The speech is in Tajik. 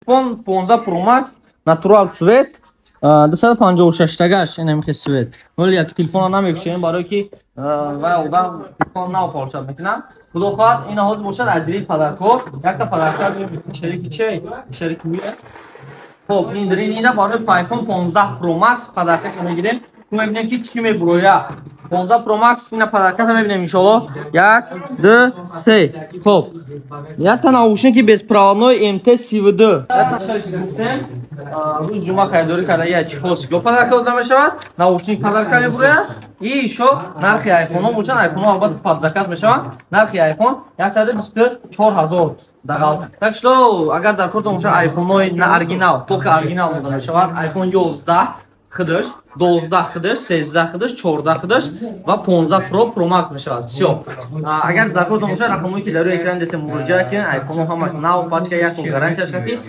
iPhone 15 Pro Max natural свет 256 тагаш инамихе свет. Вале як телефон намекушем барои ки ва телефон наопалшад мекунам. Худо хоҳад ин ҳоз бошад адри падарко. Якта падарка шарики чай, шарики мия. Хоб ин дринина барои iPhone 15 Pro Max падаркаш мегирем. Мебинем ки чӣ мебурояд. 15 Pro Max ина падарката мебинем иншоалло. 1 2 3. Хоб. Якта наушники беспроводной MT32. Якта шарики гуфтем. Рӯз ҷума хайдорӣ карда я чихо сикло падарка дода мешавад. Наушник падарка мебурояд. И ишо нархи iPhone бошад. iPhone албатта падзакат мешавад. Нархи iPhone 124000 дагал. Так что агар дар кортон бошад iPhone на оригинал, только оригинал дода мешавад. iPhone 11 хидаш, 12 хидаш, 13 хидаш, 14 хидаш ва 15 Pro Max мешавад. Всё. Агар дар кортон бошад рақамҳои ки дар рӯи экран десем муроҷиат кунед. iPhone ҳамаш нав пачка 1 сол гарантияш кати.